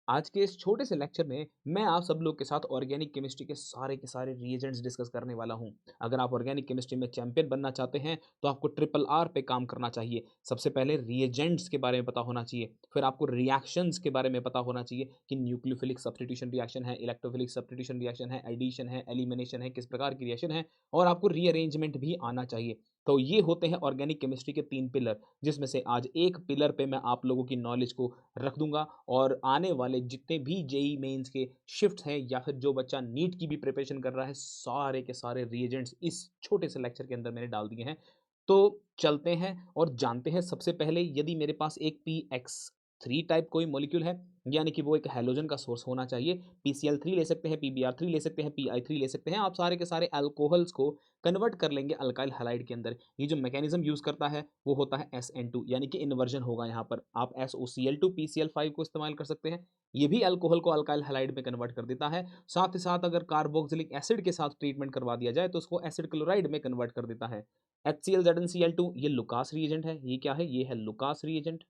आज के इस छोटे से लेक्चर में मैं आप सब लोग के साथ ऑर्गेनिक केमिस्ट्री के सारे रिएजेंट्स डिस्कस करने वाला हूं। अगर आप ऑर्गेनिक केमिस्ट्री में चैंपियन बनना चाहते हैं तो आपको ट्रिपल आर पे काम करना चाहिए। सबसे पहले रिएजेंट्स के बारे में पता होना चाहिए, फिर आपको रिएक्शंस के बारे में पता होना चाहिए कि न्यूक्लियोफिलिक सब्स्टिट्यूशन रिएक्शन है, इलेक्ट्रोफिलिक सब्स्टिट्यूशन रिएक्शन है, एडिशन है, एलिमिनेशन है, किस प्रकार की रिएक्शन है, और आपको रीअरेंजमेंट भी आना चाहिए। तो ये होते हैं ऑर्गेनिक केमिस्ट्री के 3 पिलर, जिसमें से आज एक पिलर पे मैं आप लोगों की नॉलेज को रख दूंगा। और आने वाले जितने भी जेई मेंस के शिफ्ट हैं या फिर जो बच्चा नीट की भी प्रिपरेशन कर रहा है, सारे के सारे रिएजेंट्स इस छोटे से लेक्चर के अंदर मैंने डाल दिए हैं। तो चलते हैं और जानते हैं। सबसे पहले यदि मेरे पास एक PX3 टाइप कोई मॉलिक्यूल है, यानी कि वो एक हैलोजन का सोर्स होना चाहिए। PCl3 ले सकते हैं, PBr3 ले सकते हैं, PI3 ले सकते हैं। आप सारे के सारे अल्कोहल्स को कन्वर्ट कर लेंगे अल्काइल हैलाइड के अंदर। ये जो मैकेनिज्म यूज करता है वो होता है SN2, यानी कि इन्वर्जन होगा। यहाँ पर आप SOCl2 PCl5 को इस्तेमाल कर सकते हैं। ये भी अल्कोहल को अल्काइल हैलाइड में कन्वर्ट कर देता है। साथ ही साथ अगर कार्बोक्सिलिक एसिड के साथ ट्रीटमेंट करवा दिया जाए तो उसको एसिड क्लोराइड में कन्वर्ट कर देता है। HCl ZnCl2 ये लुकास रिएजेंट है। ये क्या है? ये है लुकास रिएजेंट।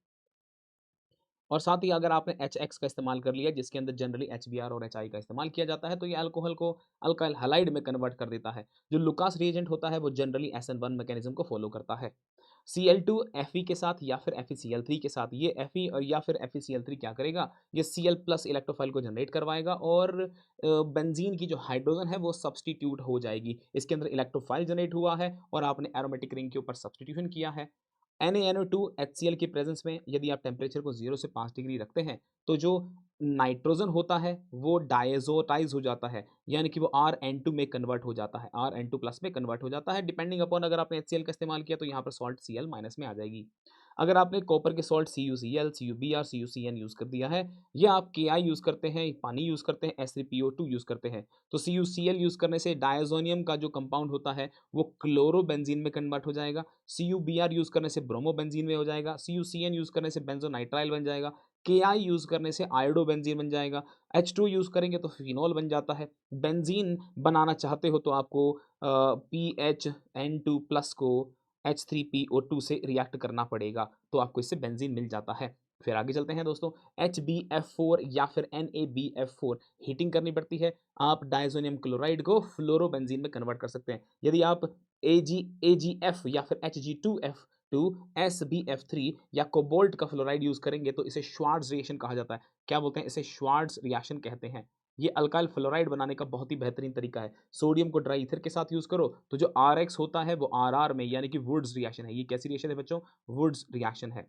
और साथ ही अगर आपने HX का इस्तेमाल कर लिया, जिसके अंदर जनरली HBr और HI का इस्तेमाल किया जाता है, तो ये अल्कोहल को अल्काइल हैलाइड में कन्वर्ट कर देता है। जो लुकास रिएजेंट होता है वो जनरली SN1 मैकेनिज्म को फॉलो करता है। Cl2 Fe के साथ या फिर FeCl3 के साथ, ये Fe और या फिर FeCl3 क्या करेगा? ये Cl प्लस इलेक्ट्रोफाइल को जनरेट करवाएगा और बेंजीन की जो हाइड्रोजन है वो सब्स्टिट्यूट हो जाएगी। इसके अंदर इलेक्ट्रोफाइल जनरेट हुआ है और आपने एरोमेटिक रिंग के ऊपर सब्स्टिट्यूशन किया है। NaNO2 HCl की प्रेजेंस में यदि आप टेम्परेचर को 0 से 5 डिग्री रखते हैं तो जो नाइट्रोजन होता है वो डायजोटाइज हो जाता है, यानी कि वो Rn2 में कन्वर्ट हो जाता है, Rn2 प्लस में कन्वर्ट हो जाता है। डिपेंडिंग अपॉन अगर आपने HCl का इस्तेमाल किया तो यहाँ पर सॉल्ट Cl माइनस में आ जाएगी। अगर आपने कॉपर के salt CuCl, CuBr, CuCN use कर दिया है, या आप Ki यूज़ करते हैं, पानी यूज़ करते हैं, S3PO2 यूज़ करते हैं, तो CuCl यूज़ करने से डायज़ोनियम का जो कंपाउंड होता है वो क्लोरोबेंजीन में कन्वर्ट हो जाएगा। CuBr यूज़ करने से ब्रोमोबेंजीन में हो जाएगा। CuCN यूज़ करने से बेंजोनाइट्राइल बन जाएगा। Ki यूज़ करने से आयोडोबेंजीन बन जाएगा। H2 यूज़ करेंगे तो फिनॉल बन जाता है। बेंजीन बनाना चाहते हो तो आपको PHN2 प्लस को H3PO2 से रिएक्ट करना पड़ेगा, तो आपको इससे बेंजीन मिल जाता है। फिर आगे चलते हैं दोस्तों। HbF4 या फिर NaBF4 हीटिंग करनी पड़ती है। आप डायज़ोनियम क्लोराइड को फ्लोरोबेंजीन में कन्वर्ट कर सकते हैं। यदि आप AgF या फिर Hg2F2 SbF3 या कोबाल्ट का फ्लोराइड यूज़ करेंगे तो इसे श्वार्ट्ज रिएक्शन कहा जाता है। क्या बोलते हैं? इसे श्वार्ट्ज रिएक्शन कहते हैं। ये अल्काइल फ्लोराइड बनाने का बहुत ही बेहतरीन तरीका है। सोडियम को ड्राई ईथर के साथ यूज़ करो तो जो RX होता है वो RR में, यानी कि वुड्स रिएक्शन है। ये कैसी रिएक्शन है बच्चों? वुड्स रिएक्शन है।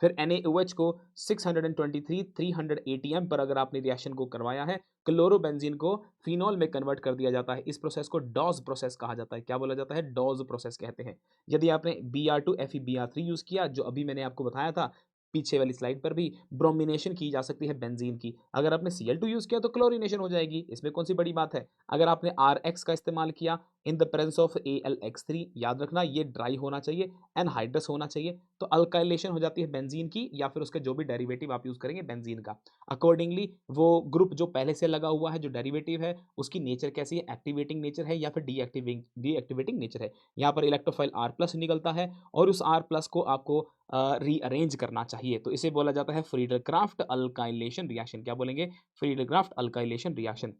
फिर NaOH को 623 300 ATM पर अगर आपने रिएक्शन को करवाया है, क्लोरोबेंजीन को फिनॉल में कन्वर्ट कर दिया जाता है। इस प्रोसेस को डॉज प्रोसेस कहा जाता है। क्या बोला जाता है? डॉज प्रोसेस कहते हैं। यदि आपने Br2 FeBr3 यूज़ किया, जो अभी मैंने आपको बताया था पीछे वाली स्लाइड पर भी, ब्रोमिनेशन की जा सकती है बेंजीन की। अगर आपने Cl2 यूज़ किया तो क्लोरीनेशन हो जाएगी। इसमें कौन सी बड़ी बात है? अगर आपने RX का इस्तेमाल किया in the presence of AlX3, याद रखना ये ड्राई होना चाहिए, एनहाइड्रस होना चाहिए, तो अल्काइलेशन हो जाती है बेंजीन की या फिर उसके जो भी डेरिवेटिव आप यूज़ करेंगे बेंजीन का। अकॉर्डिंगली वो ग्रुप जो पहले से लगा हुआ है, जो डेरिवेटिव है, उसकी नेचर कैसी है? एक्टिवेटिंग नेचर है या फिर डीएक्टिवेटिंग नेचर है। यहाँ पर इलेक्ट्रोफाइल R प्लस निकलता है और उस R प्लस को आपको रीअरेंज करना चाहिए, तो इसे बोला जाता है फ्रीडरक्राफ्ट अल्काइलेशन रिएक्शन। क्या बोलेंगे? फ्रीडरक्राफ्ट अल्काइलेशन रिएक्शन।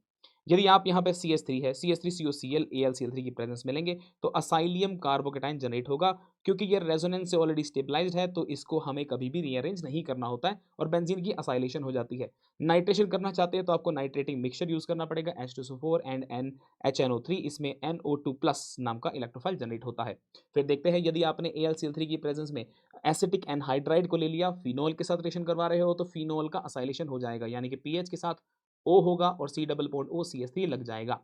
यदि आप यहाँ पे CH3 है, CH3COCl AlCl3 की प्रेजेंस में लेंगे तो असाइलियम कार्बोकेटाइन जनरेट होगा। क्योंकि ये रेजोनेंस से ऑलरेडी स्टेबलाइज्ड है तो इसको हमें कभी भी रीअरेंज नहीं करना होता है और बेंजीन की असाइलेशन हो जाती है। नाइट्रेशन करना चाहते हैं तो आपको नाइट्रेटिंग मिक्सचर यूज करना पड़ेगा, H2SO4 एंड NHNO3। इसमें NO2 प्लस नाम का इलेक्ट्रोफाइल जनरेट होता है। फिर देखते हैं, यदि आपने AlCl3 की प्रेजेंस में एसिटिक एनहाइड्राइड को ले लिया, फिनोल के साथ रिएक्शन करवा रहे हो, तो फिनोल का असाइलेशन हो जाएगा, यानी कि पीएच के साथ O होगा और C double bond O CH3 लग जाएगा।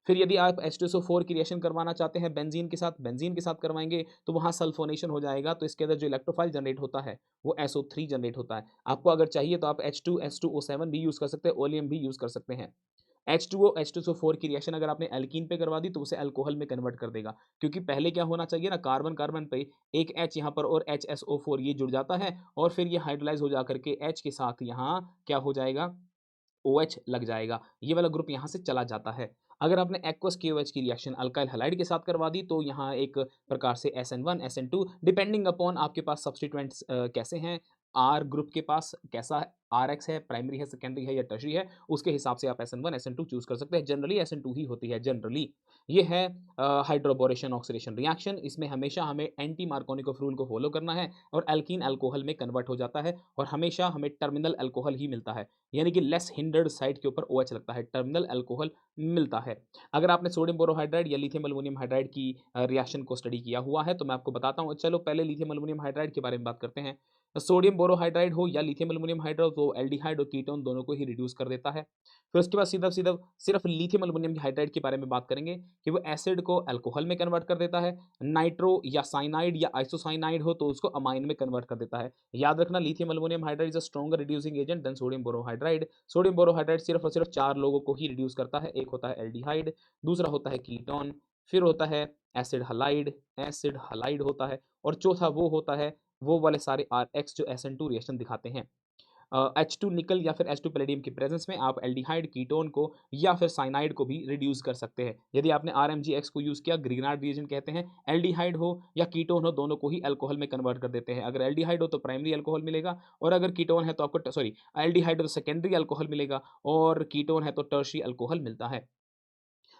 फिर यदि आप H2SO4 की रिएक्शन करवाना चाहते हैं बेंजीन के साथ करवाएंगे तो वहाँ सल्फोनेशन हो जाएगा, तो इसके अंदर जो इलेक्ट्रोफाइल जनरेट होता है वो SO3 जनरेट होता है। आपको अगर चाहिए तो आप H2S2O7 भी यूज़ कर सकते हैं, ओलियम भी यूज़ कर सकते हैं। H2O H2SO4 की रिएक्शन अगर आपने एल्कीन पे करवा दी तो उसे अल्कोहल में कन्वर्ट कर देगा, क्योंकि पहले क्या होना चाहिए ना, कार्बन कार्बन पे एक H यहाँ पर और HSO4 ये जुड़ जाता है और फिर ये हाइड्रोलाइज हो जाकर के H के साथ यहाँ क्या हो जाएगा? OH लग जाएगा। ये वाला ग्रुप यहाँ से चला जाता है। अगर आपने एक्वस KOH की रिएक्शन अल्काइल हैलाइड के साथ करवा दी तो यहाँ एक प्रकार से SN1 SN2 डिपेंडिंग अपॉन आपके पास सब्स्टिट्यूएंट्स कैसे हैं, आर ग्रुप के पास कैसा आरएक्स है, प्राइमरी है, सेकेंडरी है या टर्शियरी है, उसके हिसाब से आप SN1 SN2 चूज कर सकते हैं। जनरली SN2 ही होती है जनरली। ये है हाइड्रोबोरेशन ऑक्सीडेशन रिएक्शन। इसमें हमेशा हमें एंटी मार्कोनिकोव रूल को फॉलो करना है और एल्कीन अल्कोहल में कन्वर्ट हो जाता है और हमेशा हमें टर्मिनल अल्कोहल ही मिलता है, यानी कि लेस हिंडर्ड साइड के ऊपर OH लगता है, टर्मिनल अल्कोहल मिलता है। अगर आपने सोडियम बोरोहाइड्राइड या लिथियम एल्युमिनियम हाइड्राइड की रिएक्शन को स्टडी किया हुआ है तो मैं आपको बताता हूँ। चलो पहले लिथियम एल्युमिनियम हाइड्राइड के बारे में बात करते हैं। सोडियम बोरोहाइड्राइड हो या लिथियम एल्युमिनियम हाइड्राइड हो, एल्डिहाइड और कीटोन दोनों को ही रिड्यूस कर देता है। फिर उसके बाद सीधा सीधा सिर्फ लिथियम एल्युमिनियम हाइड्राइड के बारे में बात करेंगे कि वो एसिड को अल्कोहल में कन्वर्ट कर देता है। नाइट्रो या साइनाइड या आइसोसाइनाइड हो तो उसको अमाइन में कन्वर्ट कर देता है। याद रखना, lithium aluminium hydride is a stronger reducing agent than sodium borohydride. Sodium borohydride सिर्फ और सिर्फ 4 लोगों को ही रिड्यूस करता है। एक होता है एल्डिहाइड, दूसरा होता है कीटोन, फिर होता है एसिड हलाइड होता है और चौथा वो होता है वो वाले सारे RX जो SN2 रिएक्शन दिखाते हैं। H2 निकल या फिर H2 पैलेडियम की प्रेजेंस में आप एल्डिहाइड, कीटोन को या फिर साइनाइड को भी रिड्यूस कर सकते हैं। यदि आपने RMgX को यूज़ किया, ग्रीनार्ड रिएजेंट कहते हैं, एल्डिहाइड हो या कीटोन हो दोनों को ही अल्कोहल में कन्वर्ट कर देते हैं। अगर एल्डिहाइड हो तो प्राइमरी अल्कोहल मिलेगा और अगर कीटोन है तो आपको सॉरी एल्डिहाइड हो तो सेकेंडरी अल्कोहल मिलेगा और कीटोन है तो टर्शियरी अल्कोहल मिलता है।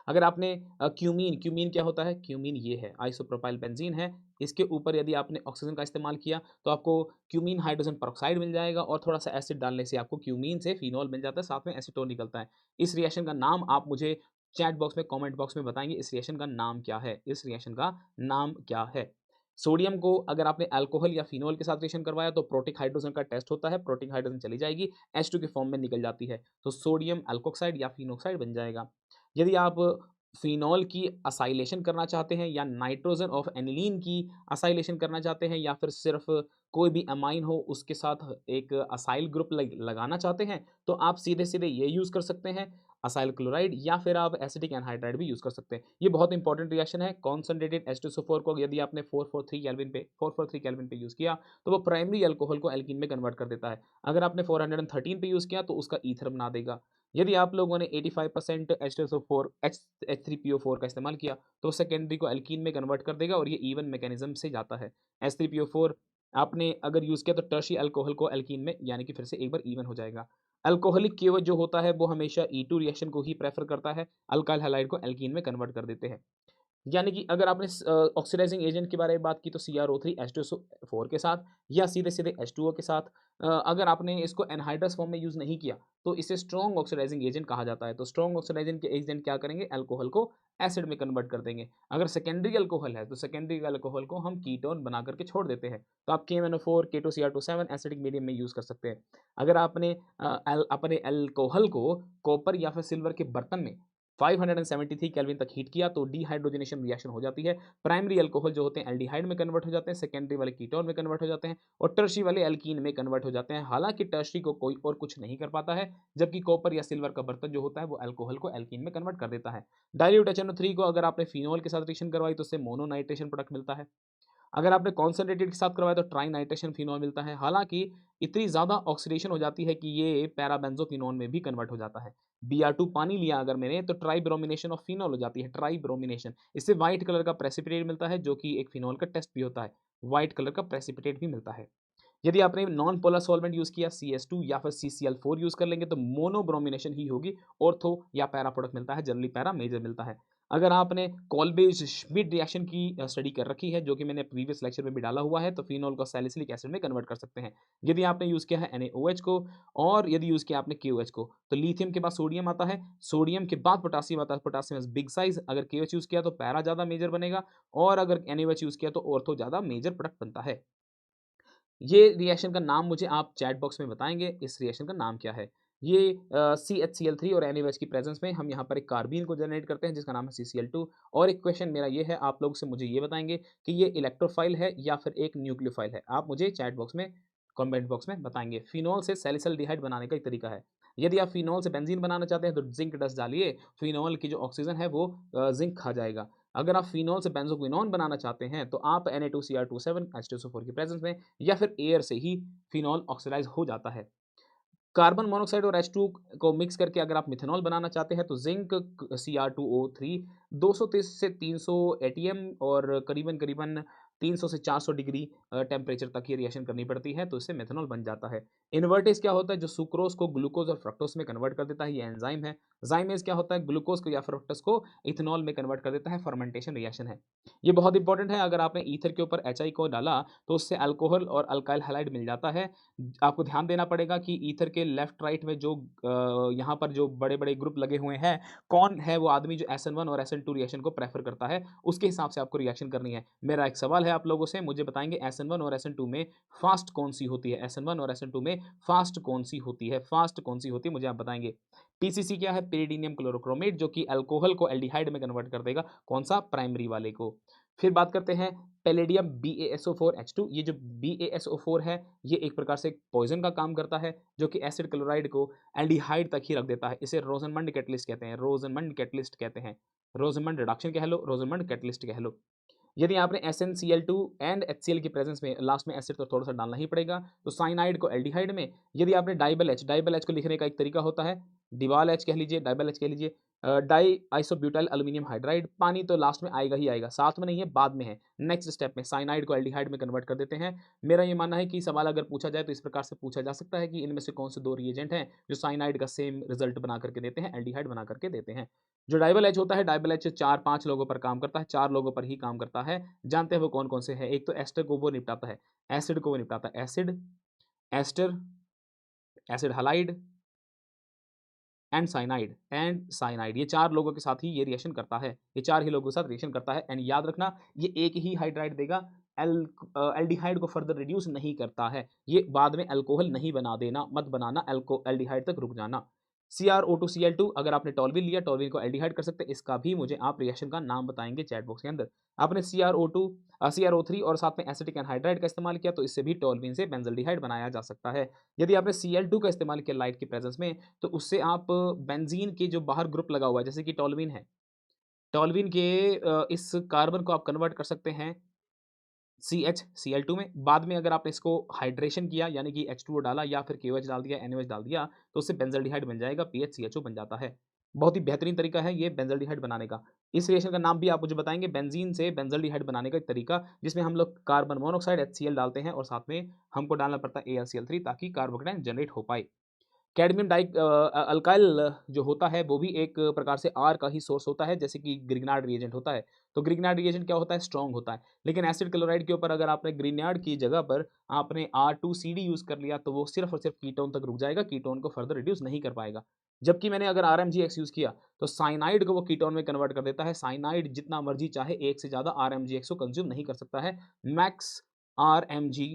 अगर आपने क्यूमीन क्या होता है? क्यूमीन ये है, आइसोप्रोपाइल बेंजीन है। इसके ऊपर यदि आपने ऑक्सीजन का इस्तेमाल किया तो आपको क्यूमीन हाइड्रोजन पेरोक्साइड मिल जाएगा और थोड़ा-सा एसिड डालने से आपको क्यूमीन से फिनॉल मिल जाता है, साथ में एसीटोन निकलता है। इस रिएक्शन का नाम आप मुझे चैट बॉक्स में, कमेंट बॉक्स में बताएँगे इस रिएक्शन का नाम क्या है? इस रिएक्शन का नाम क्या है? सोडियम को अगर आपने अल्कोहल या फिनॉल के साथ रिएक्शन करवाया तो प्रोटिक हाइड्रोजन का टेस्ट होता है, प्रोटिक हाइड्रोजन चली जाएगी, H2 के फॉर्म में निकल जाती है, तो सोडियम एल्कोक्साइड या फिनॉक्साइड बन जाएगा। यदि आप फिनॉल की असाइलेशन करना चाहते हैं या नाइट्रोजन ऑफ एनिलीन की असाइलेशन करना चाहते हैं या फिर सिर्फ कोई भी अमाइन हो उसके साथ एक असाइल ग्रुप लगाना चाहते हैं तो आप सीधे सीधे ये यूज़ कर सकते हैं, असाइल क्लोराइड, या फिर आप एसिटिक एनहाइड्राइड भी यूज़ कर सकते हैं। ये बहुत इंपॉर्टेंट रिएक्शन है। कॉन्सनट्रेटेड H2SO4 को यदि आपने 443 केल्विन पे यूज़ किया तो वो प्राइमरी अल्कोहल को एल्कीन में कन्वर्ट कर देता है। अगर आपने 413 पे यूज़ किया तो उसका ईथर बना देगा। यदि आप लोगों ने 85% H2SO4 H3PO4 का इस्तेमाल किया तो सेकेंडरी को एल्कीन में कन्वर्ट कर देगा और ये इवन मैकेनिज्म से जाता है। H3PO4 आपने अगर यूज़ किया तो टर्शियरी अल्कोहल को एल्कीन में, यानी कि फिर से एक बार इवन हो जाएगा। अल्कोहलिक केवल जो होता है वो हमेशा E2 रिएक्शन को ही प्रेफर करता है, अल्काइल हैलाइड को एल्कीन में कन्वर्ट कर देते हैं। यानी कि अगर आपने ऑक्सीडाइजिंग एजेंट के बारे में बात की तो CrO3 H2SO4 के साथ या सीधे-सीधे H2O के साथ। अगर आपने इसको एनहाइड्रस फॉर्म में यूज़ नहीं किया तो इसे स्ट्रॉन्ग ऑक्सीडाइजिंग एजेंट कहा जाता है। तो स्ट्रॉन्ग ऑक्सीडाइजिंग एजेंट क्या करेंगे? अल्कोहल को एसिड में कन्वर्ट कर देंगे। अगर सेकेंडरी अल्कोहल है तो सेकेंडरी अल्कोहल को हम कीटोन बना करके छोड़ देते हैं। तो आप KMnO4 K2Cr27 एसिडिक मीडियम में यूज़ कर सकते हैं। अगर आपने अपने अल्कोहल को कॉपर या फिर सिल्वर के बर्तन में 573 केल्विन तक हीट किया तो डिहाइड्रोजनेशन रिएक्शन हो जाती है। प्राइमरी अल्कोहल जो होते हैं एल्डिहाइड में कन्वर्ट हो जाते हैं, सेकेंडरी वाले कीटोन में कन्वर्ट हो जाते हैं और टर्शियरी वाले एल्कीन में कन्वर्ट हो जाते हैं। हालांकि टर्शियरी को कोई और कुछ नहीं कर पाता है, जबकि कॉपर या सिल्वर का बर्तन जो होता है वो अल्कोहल को एल्कीन में कन्वर्ट कर देता है। डाइल्यूट HNO3 को अगर आपने फिनॉल के साथ रिएक्शन करवाई तो उससे मोनोनाइट्रेशन प्रोडक्ट मिलता है। अगर आपने कॉन्सन्ट्रेटेड के साथ करवाया तो ट्राई नाइट्रेशन फिनॉल मिलता है। हालाँकि इतनी ज़्यादा ऑक्सीडेशन हो जाती है कि ये पैराबेंज़ोफिनोन में भी कन्वर्ट हो जाता है। Br2 पानी लिया अगर मैंने तो ट्राइब्रोमिनेशन ऑफ फिनॉल हो जाती है, ट्राइब्रोमिनेशन। इससे व्हाइट कलर का प्रेसिपिटेट मिलता है जो कि एक फिनॉल का टेस्ट भी होता है। व्हाइट कलर का प्रेसिपिटेट भी मिलता है। यदि आपने नॉन पोलर सॉल्वेंट यूज़ किया CS2 या फिर CCl4 यूज़ कर लेंगे तो मोनोब्रोमिनेशन ही होगी। ऑर्थो या पैरा प्रोडक्ट मिलता है, जनरली पैरा मेजर मिलता है। अगर आपने कॉल्बेज श्मिट रिएक्शन की स्टडी कर रखी है जो कि मैंने प्रीवियस लेक्चर में भी डाला हुआ है तो फिनॉल को सैलिसिलिक एसिड में कन्वर्ट कर सकते हैं। यदि आपने यूज़ किया है NaOH को और यदि यूज़ किया आपने KOH को तो लिथियम के बाद सोडियम आता है, सोडियम के बाद पोटासियम आता है, पोटासियम इज बिग साइज। अगर KOH यूज़ किया तो पैरा ज़्यादा मेजर बनेगा और अगर NaOH यूज़ किया तो ऑर्थो ज़्यादा मेजर प्रोडक्ट बनता है। ये रिएक्शन का नाम मुझे आप चैट बॉक्स में बताएँगे, इस रिएक्शन का नाम क्या है? ये CHCl3 और NaOH की प्रेज़ेंस में हम यहाँ पर एक कार्बीन को जनरेट करते हैं जिसका नाम है CCl2। और एक क्वेश्चन मेरा ये है, आप लोग से मुझे ये बताएँगे कि ये इलेक्ट्रोफाइल है या फिर एक न्यूक्लियोफाइल है? आप मुझे चैट बॉक्स में, कमेंट बॉक्स में बताएँगे। फिनॉल से सैलिसिलडिहाइड बनाने का एक तरीका है। यदि आप फिनॉल से बेंज़ीन बनाना चाहते हैं तो ज़िंक डस्ट डालिए, फिनॉल की जो ऑक्सीजन है वो ज़िंक खा जाएगा। अगर आप फिनॉल से बेंज़ोक्विनोन बनाना चाहते हैं तो आप Na2Cr27 H2SO4 की प्रेज़ेंस में या फिर एयर से ही फिनॉल ऑक्सीडाइज़ हो जाता है। कार्बन मोनोक्साइड और H2 को मिक्स करके अगर आप मिथेनॉल बनाना चाहते हैं तो ज़िंक Cr2O3 230 से 300 एटीएम और करीबन-करीबन 300 से 400 डिग्री टेम्परेचर तक ये रिएक्शन करनी पड़ती है, तो इससे मेथनॉल बन जाता है। इन्वर्टेज क्या होता है? जो सुक्रोज को ग्लूकोज और फ्रक्टोज में कन्वर्ट कर देता है, ये एंजाइम है। ज़ाइमेज क्या होता है? ग्लूकोज को या फ्रक्टोज को इथेनॉल में कन्वर्ट कर देता है, फर्मेंटेशन रिएक्शन है। ये बहुत इंपॉर्टेंट है, अगर आपने ईथर के ऊपर HI को डाला तो उससे अल्कोहल और अल्काइल हैलाइड मिल जाता है। आपको ध्यान देना पड़ेगा कि ईथर के लेफ्ट राइट में जो यहाँ पर जो बड़े-बड़े ग्रुप लगे हुए हैं, कौन है वो आदमी जो SN1 और SN2 रिएक्शन को प्रेफ़र करता है, उसके हिसाब से आपको रिएक्शन करनी है। मेरा एक सवाल है आप लोगों से, मुझे बताएँगे SN1 और SN2 में फ़ास्ट कौन-सी होती है? SN1 और SN2 में फ़ास्ट कौन-सी होती है? फ़ास्ट कौन-सी होती है? मुझे आप बताएँगे। पीसीसी क्या है? pyridinium क्लोरोक्रोमेट, जो कि अल्कोहल को एल्डिहाइड में कन्वर्ट कर देगा। कौन-सा? प्राइमरी वाले को। फिर बात करते हैं पैलेडियम BaSO4H2। ये जो BaSO4 है, ये एक प्रकार से पॉइज़न का काम करता है, जो कि एसिड क्लोराइड को एल्डिहाइड तक ही रख देता है। इसे रोज़नमंड कैटलिस्ट कहते हैं, रोज़नमंड कैटलिस्ट कहते हैं। रोज़नमंड रिडक्शन कह लो, रोज़नमंड कैटलिस्ट कह लो। यदि आपने SnCl2 एंड HCl की प्रेजेंस में लास्ट में एसिड तो थोड़ा-सा डालना ही पड़ेगा, तो साइनाइड को एल्डिहाइड में, यदि आपने डाइबल H को लिखने का एक तरीका होता है, डिवाल H कह लीजिए, डाइबल H कह लीजिए, डाई आइसोब्यूटाइल एल्यूमीनियम हाइड्राइड, पानी तो लास्ट में आएगा ही आएगा, साथ में नहीं है, बाद में है। नेक्स्ट स्टेप में साइनाइड को एल्डिहाइड में कन्वर्ट कर देते हैं। मेरा ये मानना है कि सवाल अगर पूछा जाए तो इस प्रकार से पूछा जा सकता है कि इनमें से कौन से 2 रिएजेंट हैं, जो साइनाइड का सेम रिजल्ट बना करके देते हैं, एल्डिहाइड बना करके देते हैं। जो डाइबल H होता है, डाइबल H 4-5 लोगों पर काम करता है, 4 लोगों पर ही काम करता है। जानते हैं वो कौन-कौन से हैं? एक तो एस्टर को वो निपटाता है, एसिड को वो निपटाता है, acid, ester, acid halide and cyanide, ये 4 लोगों के साथ ही ये रिएक्शन करता है। ये 4 ही लोगों के साथ रिएक्शन करता है एंड याद रखना, ये एक ही हाइड्राइड देगा, एल्डिहाइड को फर्दर रिड्यूस नहीं करता है। ये बाद में अल्कोहल नहीं बना देना, मत बनाना, एल्डिहाइड तक रुक जाना। CrO2Cl2, अगर आपने टॉल्विन लिया, टॉल्विन को एल्डिहाइड कर सकते हैं, इसका भी मुझे आप रिएक्शन का नाम बताएँगे चैट बॉक्स के अंदर। आपने CrO3 और साथ में एसिटिक एनहाइड्राइड का इस्तेमाल किया, तो इससे भी टॉल्विन से बेंज़ल्डिहाइड बनाया जा सकता है। यदि आपने Cl2 का इस्तेमाल किया लाइट की प्रेजेंस में, तो उससे आप बेंजीन के जो बाहर ग्रुप लगा हुआ है, जैसे कि टॉल्विन है, टॉल्विन के इस कार्बन को आप कन्वर्ट कर सकते हैं CH Cl2 में। बाद में अगर आपने इसको हाइड्रेशन किया, यानी कि H2O डाला या फिर KOH डाल दिया, NaOH डाल दिया, तो उससे बेंज़ल्डिहाइड बन जाएगा, PHCHO बन जाता है। बहुत ही बेहतरीन तरीका है ये बेंज़ल्डिहाइड बनाने का। इस रिएक्शन का नाम भी आप मुझे बताएँगे, बेंज़ीन से बेंज़ल्डिहाइड बनाने का एक तरीका, जिसमें हम लोग कार्बन मोनोऑक्साइड HCl डालते हैं और साथ में हमको डालना पड़ता है AlCl3, ताकि कार्बोकेटायन जनरेट हो पाए। कैडमियम अल्काइल जो होता है, वो भी एक प्रकार से आर का ही सोर्स होता है, जैसे कि ग्रिग्नार्ड रिएजेंट होता है। तो ग्रिग्नार्ड रिएजेंट क्या होता है? स्ट्रॉन्ग होता है। लेकिन एसिड क्लोराइड के ऊपर अगर आपने ग्रिग्नार्ड की जगह पर आपने R2CD यूज़ कर लिया, तो वो सिर्फ़ और सिर्फ़ कीटोन तक रुक जाएगा, कीटोन को फर्दर रिड्यूस नहीं कर पाएगा। जबकि मैंने अगर RMGX यूज़ किया, तो साइनाइड को वो कीटोन में कन्वर्ट कर देता है। साइनाइड जितना मर्ज़ी चाहे, एक से ज़्यादा RMGX को कंज़्यूम नहीं कर सकता है। मैक्स RMG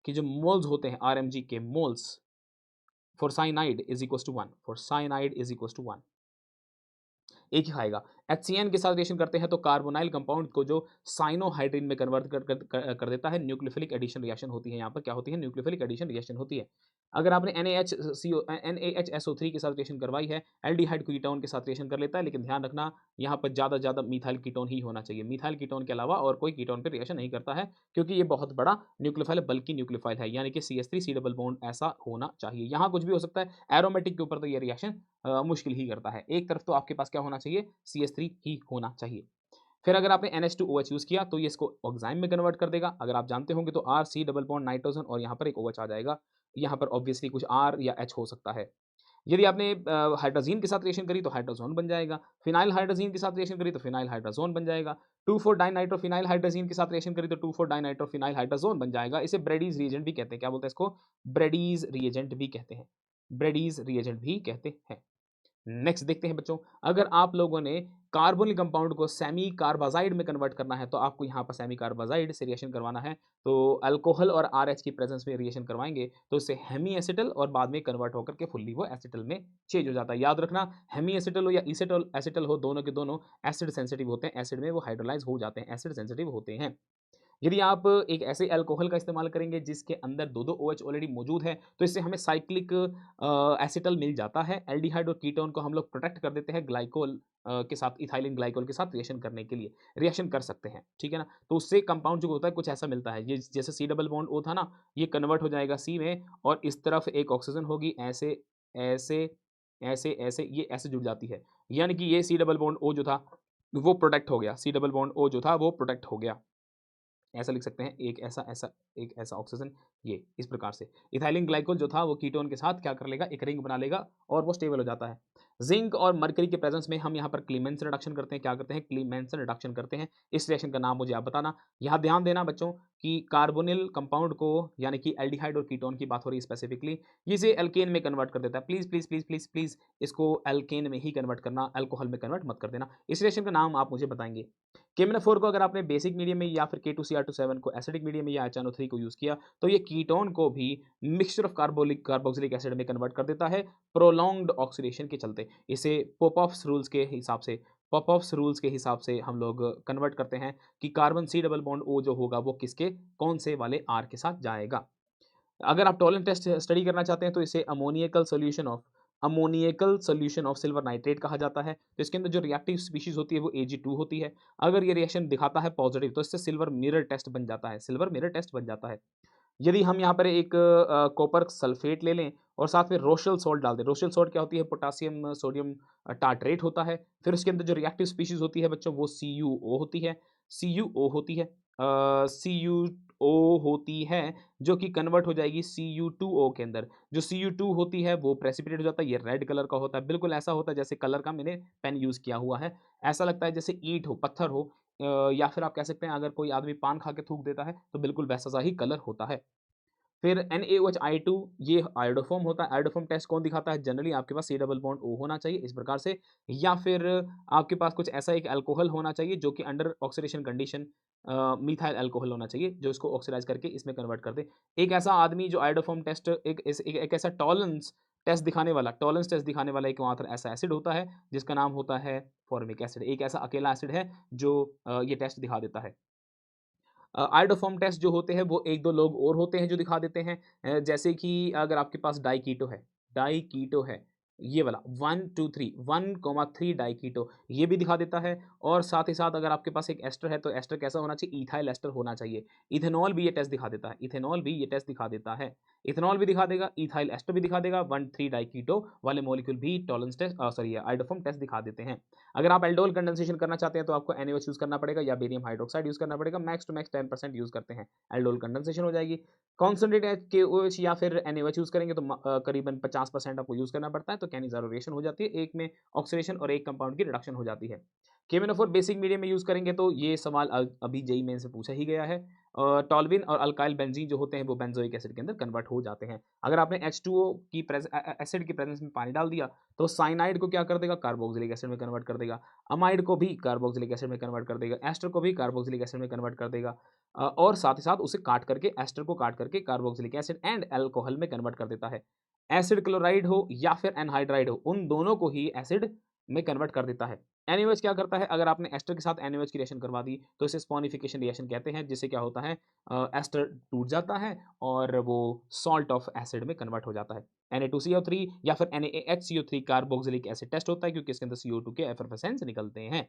के जो मोल्स होते हैं, RMG के moles for cyanide is equal to 1, for cyanide is equal to 1, एक ही खाएगा। HCN के साथ रिएक्शन करते हैं तो कार्बोनाइल कंपाउंड को जो साइनोहाइड्रिन में कन्वर्ट कर देता है। न्यूक्लियोफिलिक एडिशन रिएक्शन होती है, यहाँ पर क्या होती है? न्यूक्लियोफिलिक एडिशन रिएक्शन होती है। अगर आपने NaHSO3 के साथ रिएक्शन करवाई है, एल्डिहाइड कीटोन के साथ रिएक्शन कर लेता है, लेकिन ध्यान रखना, यहाँ पर ज़्यादा से ज़्यादा मिथाइल कीटोन ही होना चाहिए। मिथाइल कीटोन के अलावा और कोई कीटोन पे रिएक्शन नहीं करता है, क्योंकि ये बहुत बड़ा न्यूक्लियोफाइल है, बल्कि न्यूक्लियोफाइल है, यानी कि CH3 C डबल बॉन्ड ऐसा होना चाहिए। यहाँ कुछ भी हो सकता है, एरोमेटिक के ऊपर तो ये रिएक्शन मुश्किल ही करता है। एक तरफ तो आपके पास क्या होना चाहिए? CH3 ही होना चाहिए। फिर अगर आपने NH2OH यूज़ किया, तो ये इसको ऑक्साइड में कन्वर्ट कर देगा। अगर आप जानते होंगे तो R C double bond nitrogen और यहाँ पर एक OH आ जाएगा। यहाँ पर ऑब्वियसली कुछ R या H हो सकता है। यदि आपने हाइड्रोज़ीन के साथ रिएक्शन करी, तो हाइड्रोज़ोन बन जाएगा। फिनाइल हाइड्रोज़ीन के साथ रिएक्शन करी, तो फिनाइल हाइड्रोज़ोन बन जाएगा। 2,4-डाइनाइट्रोफिनाइल हाइड्रोज़ीन के साथ रिएक्शन करी, तो 2,4-डाइनाइट्रोफिनाइल हाइड्रोज़ोन बन जाएगा। इसे ब्रेडीज़ रिएजेंट भी कहते हैं। क्या बोलते हैं इसको? ब्रेडीज़ रिएजेंट भी कहते हैं। ब्रेडीज़ रिएजेंट भी कहते हैं। नेक्स्ट देखते हैं बच्चों, अगर आप लोगों ने कार्बोनिल कंपाउंड को सेमी कार्बाजाइड में कन्वर्ट करना है, तो आपको यहाँ पर सेमी कार्बाजाइड से रिएक्शन करवाना है। तो अल्कोहल और RH की प्रेजेंस में रिएक्शन करवाएंगे, तो उससे हेमी एसिटल और बाद में कन्वर्ट होकर के फुल्ली वो एसिटल में चेंज हो जाता है। याद रखना, हेमी एसिटल हो या एसिटल एसिटल हो, दोनों के दोनों एसिड सेंसिटिव होते हैं। एसिड में वो हाइड्रोलाइज हो जाते हैं, एसिड सेंसिटिव होते हैं। यदि आप एक ऐसे अल्कोहल का इस्तेमाल करेंगे जिसके अंदर 2-2 OH ऑलरेडी मौजूद है, तो इससे हमें साइक्लिक एसिटल मिल जाता है। एल्डिहाइड और कीटोन को हम लोग प्रोटेक्ट कर देते हैं ग्लाइकोल के साथ, इथाइलिन ग्लाइकोल के साथ रिएक्शन करने के लिए, रिएक्शन कर सकते हैं, ठीक है ना? तो उससे कंपाउंड जो होता है कुछ ऐसा मिलता है, ये जैसे C डबल बॉन्ड O था ना, ये कन्वर्ट हो जाएगा C में, और इस तरफ एक ऑक्सीजन होगी, ऐसे, ऐसे, ऐसे, ऐसे, ये ऐसे जुड़ जाती है। यानी कि ये C डबल बॉन्ड O जो था, वो प्रोटेक्ट हो गया। C डबल बॉन्ड O जो था, वो प्रोटेक्ट हो गया। ऐसा लिख सकते हैं, एक ऐसा ऑक्सीजन, ये इस प्रकार से। इथाइलिन ग्लाइकोल जो था वो कीटोन के साथ क्या कर लेगा, एक रिंग बना लेगा और वो स्टेबल हो जाता है। जिंक और मरकरी के प्रेजेंस में हम यहाँ पर क्लीमेंस रिडक्शन करते हैं। क्या करते हैं, क्लीमेंस रिडक्शन करते हैं। इस रिएक्शन का नाम मुझे आप बताना। यहाँ ध्यान देना बच्चों कि कार्बोनिल कंपाउंड को, यानी कि एल्डिहाइड और कीटोन की बात हो रही है स्पेसिफिकली, इसे एल्केन में कन्वर्ट कर देता है। Please please please please please इसको एल्केन में ही कन्वर्ट करना, अल्कोहल में कन्वर्ट मत कर देना। इस रिएक्शन का नाम आप मुझे बताएंगे। केमिनोफोर को अगर आपने बेसिक मीडियम में या फिर K2Cr27 को एसिडिक मीडियम में या HNO3 को यूज किया तो ये कीटोन को भी मिक्सचर ऑफ कार्बोक्सिलिक एसिड में कन्वर्ट कर देता है प्रोलॉन्ग्ड ऑक्सीडेशन के चलते। इसे पॉपऑफ्स रूल्स के हिसाब से हम लोग कन्वर्ट करते हैं कि carbon C double bond O जो होगा वो किसके, कौन से वाले R के साथ जाएगा। अगर आप टॉलन टेस्ट स्टडी करना चाहते हैं तो इसे अमोनियकल सोल्यूशन ऑफ सिल्वर नाइट्रेट कहा जाता है। तो इसके अंदर जो रिएक्टिव स्पीशीज होती है वो Ag2 होती है। अगर ये रिएक्शन दिखाता है पॉजिटिव तो इससे सिल्वर मिरर टेस्ट बन जाता है। यदि हम यहाँ पर एक कॉपर सल्फेट ले लें और साथ में रोशल सॉल्ट डाल दें। रोशल सॉल्ट क्या होती है, पोटासियम सोडियम टार्ट्रेट होता है। फिर उसके अंदर जो रिएक्टिव स्पीशीज होती है बच्चों वो CuO होती है। CuO होती है CuO होती है जो कि कन्वर्ट हो जाएगी Cu2O के अंदर। जो Cu2 होती है वो प्रेसिपिटेट हो जाता है, ये रेड कलर का होता है। बिल्कुल ऐसा होता है जैसे कलर का मैंने पेन यूज़ किया हुआ है। ऐसा लगता है जैसे ईंट हो, पत्थर हो, या फिर आप कह सकते हैं अगर कोई आदमी पान खा के थूक देता है तो बिल्कुल वैसा सा ही कलर होता है। फिर NaOHI2 ये आयोडोफॉर्म होता है। आयोडोफॉर्म टेस्ट कौन दिखाता है, जनरली आपके पास C डबल बॉन्ड O होना चाहिए इस प्रकार से, या फिर आपके पास कुछ ऐसा एक अल्कोहल होना चाहिए जो कि under oxidation condition methyl alcohol होना चाहिए जो इसको ऑक्सीडाइज करके इसमें कन्वर्ट कर दे। एक ऐसा आदमी जो आयोडोफॉर्म टेस्ट एक ऐसा टॉलरेंस टेस्ट दिखाने वाला एकमात्र ऐसा एसिड होता है जिसका नाम होता है फॉर्मिक एसिड। एक ऐसा अकेला एसिड है जो ये टेस्ट दिखा देता है। आयोडोफॉर्म टेस्ट जो होते हैं वो 1-2 लोग और होते हैं जो दिखा देते हैं। जैसे कि अगर आपके पास डाइकीटो है, ये वाला 1, 2, 3 1,3 डाइकीटो ये भी दिखा देता है। और साथ ही साथ अगर आपके पास एक एस्टर है तो एस्टर कैसा होना चाहिए, इथाइल एस्टर होना चाहिए। इथेनॉल भी ये टेस्ट दिखा देता है, इथेनॉल भी दिखा देगा, इथाइल एस्टर भी दिखा देगा। 1,3 डाइकीटो वाले मॉलिक्यूल भी tolerance test sorry iodoform test दिखा देते हैं। अगर आप एल्डोल कंडेंसेशन करना चाहते हैं तो आपको NaOH यूज़ करना पड़ेगा या बेरियम हाइड्रोक्साइड यूज़ करना पड़ेगा। मैक्स टू मैक्स 10% यूज़ करते हैं, एल्डोल कंडेंसेशन हो जाएगी। कॉन्सन्ट्रेटेड KOH या फिर NaOH यूज़ करेंगे तो करीबन 50% आपको यूज़ करना पड़ता है, तो कैनिज़ारो रिएक्शन हो जाती है, एक में ऑक्सीडेशन और एक कंपाउंड की रिडक्शन हो जाती है। KMnO4 बेसिक मीडियम में यूज़ करेंगे तो ये सवाल अभी जेईई मेन से पूछा ही गया है। टॉल्विन और अल्काइल बेंजीन जो होते हैं वो बेंजोइक एसिड के अंदर कन्वर्ट हो जाते हैं। अगर आपने H2O की एसिड की प्रेजेंस में पानी डाल दिया तो साइनाइड को क्या कर देगा, कार्बोक्सिलिक एसिड में कन्वर्ट कर देगा। अमाइड को भी कार्बोक्सिलिक एसिड में कन्वर्ट कर देगा। एस्टर को भी कार्बोक्सिलिक एसिड में कन्वर्ट कर देगा। और साथ ही साथ उसे काट करके, एस्टर को काट करके कार्बोक्सिलिक एसिड एंड अल्कोहल में कन्वर्ट कर देता है। एसिड क्लोराइड हो या फिर एनहाइड्राइड हो, उन दोनों को ही एसिड में कन्वर्ट कर देता है। NaOH क्या करता है, अगर आपने एस्टर के साथ NaOH की रिएक्शन करवा दी तो इसे स्पॉनिफिकेशन रिएक्शन कहते हैं, जिससे क्या होता है एस्टर टूट जाता है और वो सॉल्ट ऑफ एसिड में कन्वर्ट हो जाता है। Na2CO3 या फिर NaHCO3 कार्बोक्सिलिक एसिड टेस्ट होता है क्योंकि इसके अंदर CO2 के एफरवेसेंस निकलते हैं।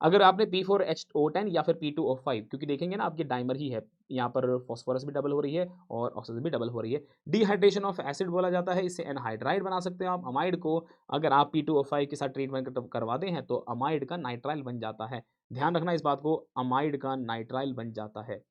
अगर आपने P4H10 या फिर P2O5, क्योंकि देखेंगे ना आपके डाइमर ही है, यहाँ पर फास्फोरस भी डबल हो रही है और ऑक्सीजन भी डबल हो रही है। डिहाइड्रेशन ऑफ एसिड बोला जाता है, इससे एनहाइड्राइड बना सकते हैं आप। अमाइड को अगर आप P2O5 के साथ ट्रीटमेंट करवा दें हैं तो अमाइड का नाइट्राइल बन जाता है। ध्यान रखना इस बात को, अमाइड का नाइट्राइल बन जाता है।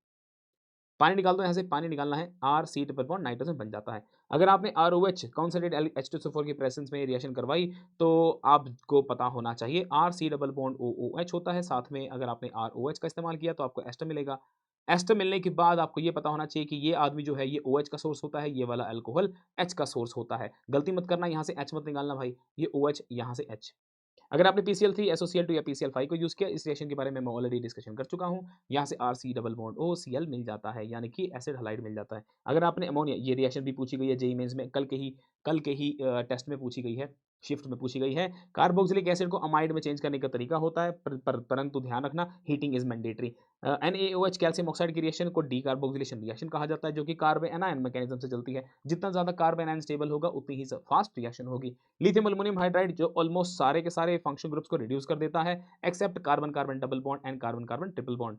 पानी निकाल दो यहाँ से, पानी निकालना है, RC ट्रिपल बॉन्ड नाइट्रोजन बन जाता है। अगर आपने ROH कॉन्सनट्रेटेड H2SO4 की प्रेजेंस में रिएक्शन करवाई तो आपको पता होना चाहिए RC डबल बॉन्ड OOH होता है। साथ में अगर आपने ROH का इस्तेमाल किया तो आपको एस्टर मिलेगा। एस्टर मिलने के बाद आपको ये पता होना चाहिए कि ये आदमी जो है ये OH का सोर्स होता है, ये वाला अल्कोहल H का सोर्स होता है। गलती मत करना, यहाँ से H मत निकालना भाई, ये OH यहाँ से H। अगर आपने PCl3 SOCl2 या PCl5 को यूज़ किया, इस रिएक्शन के बारे में मैं ऑलरेडी डिस्कशन कर चुका हूँ। यहाँ से RC डबल बॉन्ड OCl मिल जाता है, यानी कि एसिड हैलाइड मिल जाता है। अगर आपने अमोनिया, ये रिएक्शन भी पूछी गई है जेईई मेंस में, कल के ही टेस्ट में पूछी गई है, शिफ्ट में पूछी गई है। कार्बोक्सिलिक एसिड को अमाइड में चेंज करने का तरीका होता है, परंतु ध्यान रखना heating is mandatory. NaOH calcium oxide की रिएक्शन को डीकार्बोक्सिलेशन रिएक्शन कहा जाता है, जो कि कार्बन एनायन मैकेनिज्म से चलती है। जितना ज़्यादा कार्बन एनायन स्टेबल होगा उतनी ही फास्ट रिएक्शन होगी। लिथियम अल्युमिनियम हाइड्राइड जो ऑलमोस्ट सारे के सारे फंक्शनल ग्रुप्स को रिड्यूस कर देता है, except carbon carbon double bond and carbon carbon triple bond.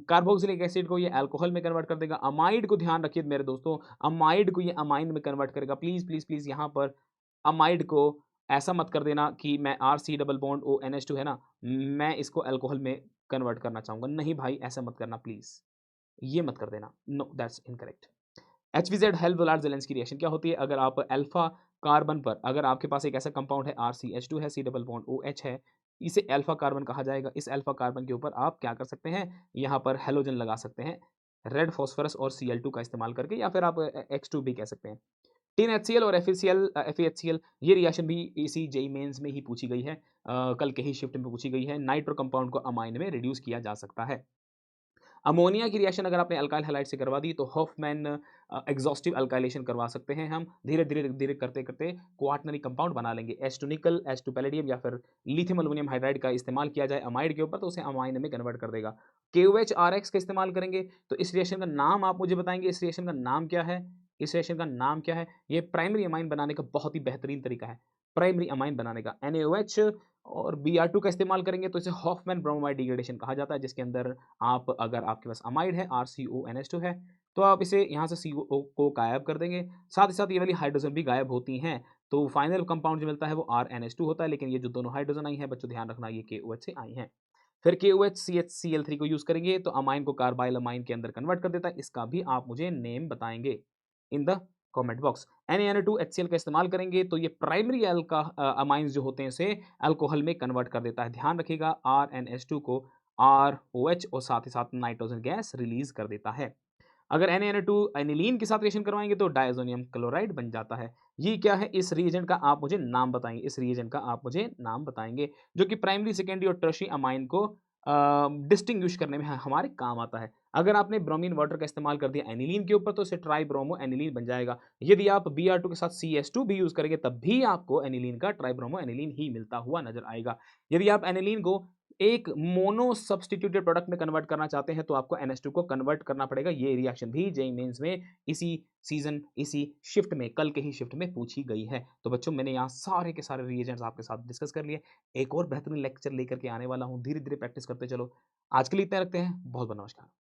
Carboxylic acid को ये अल्कोहल में कन्वर्ट कर देगा। अमाइड को ध्यान रखिए मेरे दोस्तों, अमाइड को ये अमाइन में कन्वर्ट करेगा। प्लीज प्लीज प्लीज यहाँ पर अमाइड को ऐसा मत कर देना कि मैं RC डबल बॉन्ड ONH2 है ना, मैं इसको अल्कोहल में कन्वर्ट करना चाहूँगा। नहीं भाई, ऐसा मत करना प्लीज़। ये मत कर देना, no that's incorrect. HVZ Hell Volhard Zelinsky reaction क्या होती है? अगर आप अल्फा कार्बन पर अगर आपके पास एक ऐसा कंपाउंड है RCH2 है, C डबल बॉन्ड OH है, इसे अल्फा कार्बन कहा जाएगा। इस अल्फा कार्बन के ऊपर आप क्या कर सकते हैं? यहाँ पर हैलोजन लगा सकते हैं, रेड फास्फोरस और Cl2 का इस्तेमाल करके, या फिर आप X2 भी कह सकते हैं। टिन HCl और FeHCl ये रिएक्शन भी इसी जेईई मेंस में ही पूछी गई है। कल के ही शिफ्ट में पूछी गई है। नाइट्रो कंपाउंड को अमाइन में रिड्यूस किया जा सकता है। अमोनिया की रिएक्शन अगर आपने अल्काइल हैलाइड से करवा दी तो हॉफमैन एग्जॉस्टिव अल्काइलेशन करवा सकते हैं हम। धीरे-धीरे करते-करते क्वाaternary कंपाउंड बना लेंगे। H2 निकल, H2 पैलेडियम या फिर लिथियम एल्यूमीनियम हाइड्राइड का इस्तेमाल किया जाए अमाइड के ऊपर तो उसे अमाइन में कन्वर्ट कर देगा। KOH RX का इस्तेमाल करेंगे तो इस रिएक्शन का नाम आप मुझे बताएँगे, इस रिएक्शन का नाम क्या है? इस रिएक्शन का नाम क्या है? ये प्राइमरी अमाइन बनाने का बहुत ही बेहतरीन तरीका है। प्राइमरी अमाइन बनाने का NaOH और Br2 का इस्तेमाल करेंगे तो इसे हॉफमैन ब्रोमाइड डिग्रेडेशन कहा जाता है, जिसके अंदर आप अगर आपके पास अमाइड है RCONH2 है तो आप इसे यहाँ से CO को गायब कर देंगे। साथ ही साथ ये वाली हाइड्रोजन भी गायब होती हैं, तो फाइनल कंपाउंड जो मिलता है वो RNH2 होता है। लेकिन ये जो दोनों हाइड्रोजन आई हैं बच्चों ध्यान रखना ये KOH से आई हैं। फिर KOH CHCl3 को यूज़ करेंगे तो अमाइन को कार्बाइल अमाइन के अंदर कन्वर्ट कर देता है। इसका भी आप मुझे नेम बताएँगे in the comment box. NaNO2HCl का इस्तेमाल करेंगे तो ये प्राइमरी अमाइन्स जो होते हैं इसे अल्कोहल में कन्वर्ट कर देता है। ध्यान रखिएगा RNH2 को ROH और साथ ही साथ नाइट्रोजन गैस रिलीज़ कर देता है। अगर NaNO2 एनिलीन के साथ रिएक्शन करवाएँगे तो डायज़ोनियम क्लोराइड बन जाता है। ये क्या है? इस रिएजेंट का आप मुझे नाम बताएँगे, इस रिएजेंट का आप मुझे नाम बताएँगे, जो कि प्राइमरी, सेकेंडरी और टर्शियरी अमाइन को डिस्टिंग्विश करने में हमारे काम आता है। अगर आपने ब्रोमीन वाटर का इस्तेमाल कर दिया एनिलीन के ऊपर तो इसे ट्राइब्रोमो एनिलीन बन जाएगा। यदि आप Br2 के साथ CH2 भी यूज़ करेंगे तब भी आपको एनिलीन का ट्राइब्रोमो एनिलीन ही मिलता हुआ नज़र आएगा। यदि आप एनिलीन को एक मोनो सब्स्टिट्यूटेड प्रोडक्ट में कन्वर्ट करना चाहते हैं तो आपको NH2 को कन्वर्ट करना पड़ेगा। ये रिएक्शन भी जेईई मेंस में इसी सीज़न, इसी शिफ्ट में, कल के ही शिफ्ट में पूछी गई है। तो बच्चों मैंने यहाँ सारे के सारे रिएजेंट्स आपके साथ डिस्कस कर लिए। एक और बेहतरीन लेक्चर लेकर के आने वाला हूँ। धीरे-धीरे प्रैक्टिस करते चलो। आज के लिए इतना रखते हैं। बहुत-बहुत नमस्कार।